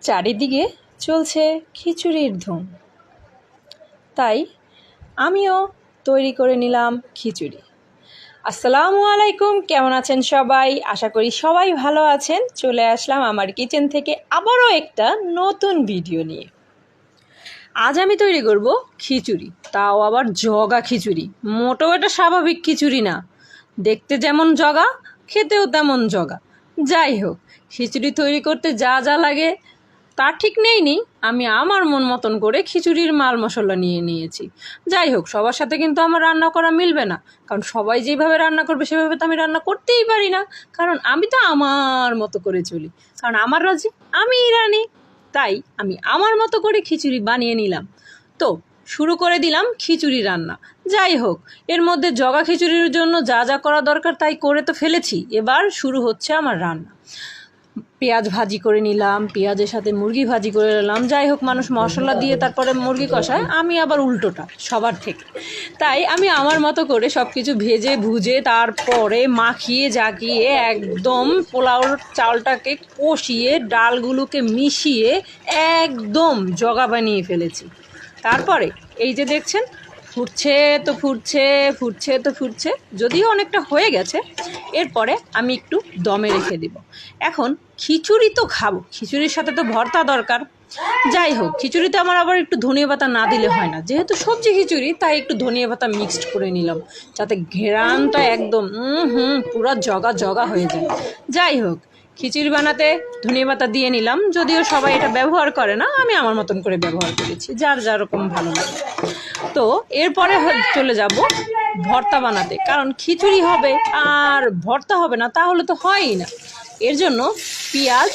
চারিদিকে চলছে খিচুড়ির ধুম, তাই আমিও তৈরি করে নিলাম খিচুড়ি। আসসালামু আলাইকুম, কেমন আছেন সবাই? আশা করি সবাই ভালো আছেন। চলে আসলাম আমার কিচেন থেকে আবারও একটা নতুন ভিডিও নিয়ে। আজ আমি তৈরি করব খিচুড়ি, তাও আবার জগা খিচুড়ি। মোটেও এটা স্বাভাবিক খিচুড়ি না, দেখতে যেমন জগা খেতেও তেমন জগা। যাই হোক, খিচুড়ি তৈরি করতে যা যা লাগে তা ঠিক নেই, আমি আমার মন মতন করে খিচুড়ির মাল মশলা নিয়ে নিয়েছি। যাই হোক, সবার সাথে কিন্তু আমার রান্না করা মিলবে না, কারণ সবাই যেভাবে রান্না করবে সেভাবে তো আমি রান্না করতেই পারি না, কারণ আমি তো আমার মতো করে চলি, কারণ আমার রাজি আমিই রানি। তাই আমি আমার মতো করে খিচুড়ি বানিয়ে নিলাম। তো শুরু করে দিলাম খিচুড়ি রান্না। যাই হোক, এর মধ্যে জগা খিচুড়ির জন্য যা যা করা দরকার তাই করে তো ফেলেছি। এবার শুরু হচ্ছে আমার রান্না। পেঁয়াজ ভাজি করে নিলাম, পেঁয়াজের সাথে মুরগি ভাজি করে নিলাম। যাই হোক, মানুষ মশলা দিয়ে তারপরে মুরগি কষায়, আমি আবার উল্টোটা সবার থেকে। তাই আমি আমার মতো করে সব কিছু ভেজে ভুজে তারপরে মাখিয়ে জাকিয়ে একদম পোলাওর চালটাকে কষিয়ে ডালগুলোকে মিশিয়ে একদম জগা বানিয়ে ফেলেছি। তারপরে এই যে দেখছেন, ফুটছে তো ফুটছে, ফুটছে তো ফুটছে, যদিও অনেকটা হয়ে গেছে। এরপরে আমি একটু দমে রেখে দেব। এখন খিচুড়ি তো খাবো, খিচুড়ির সাথে তো ভর্তা দরকার। যাই হোক, খিচুড়িতে আমার আবার একটু ধনিয়া পাতা না দিলে হয় না, যেহেতু সবজি খিচুড়ি তাই একটু ধনিয়া পাতা মিক্সড করে নিলাম, যাতে ঘেরানটা একদম পুরো জগা জগা হয়ে যায়। যাই হোক, খিচুড়ি বানাতে ধনিয়া পাতা দিয়ে নিলাম, যদিও সবাই এটা ব্যবহার করে না, আমি আমার মতন করে ব্যবহার করেছি, যার যেরকম ভালো লাগে। তো এরপরে চলে যাব ভর্তা বানাতে, কারণ খিচুড়ি হবে আর ভর্তা হবে না তাহলে তো হয়ই না। এর জন্য পেঁয়াজ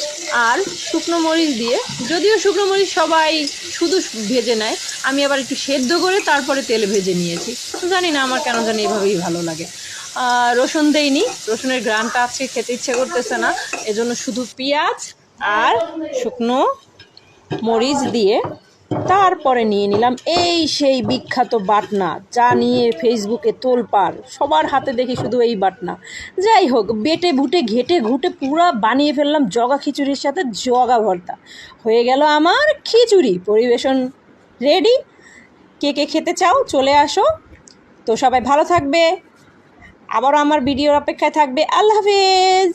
আর শুকনো মরিচ দিয়ে, যদিও শুকনো মরিচ সবাই শুধু ভেজে নেয়, আমি আবার একটু সেদ্ধ করে তারপরে তেলে ভেজে নিয়েছি। জানি না, আমার কেন জানি এভাবেই ভালো লাগে। রসুন দেইনি, রসুনের ঘ্রাণটা আজকে খেতে ইচ্ছে করতেছে না, এজন্য শুধু পেঁয়াজ আর শুকনো মরিচ দিয়ে তারপরে নিয়ে নিলাম এই সেই বিখ্যাত বাটনা, যা নিয়ে ফেসবুকে তোলপাড়, সবার হাতে দেখি শুধু এই বাটনা। যাই হোক, বেটে বুটে ঘেটে ঘুটে পুরো বানিয়ে ফেললাম জগা খিচুড়ির সাথে জগা ভর্তা। হয়ে গেল আমার খিচুড়ি। পরিবেশন রেডি। কে কে খেতে চাও চলে আসো। তো সবাই ভালো থাকবে, আবারও আমার ভিডিওর অপেক্ষায় থাকবে। আল্লাহ হাফেজ।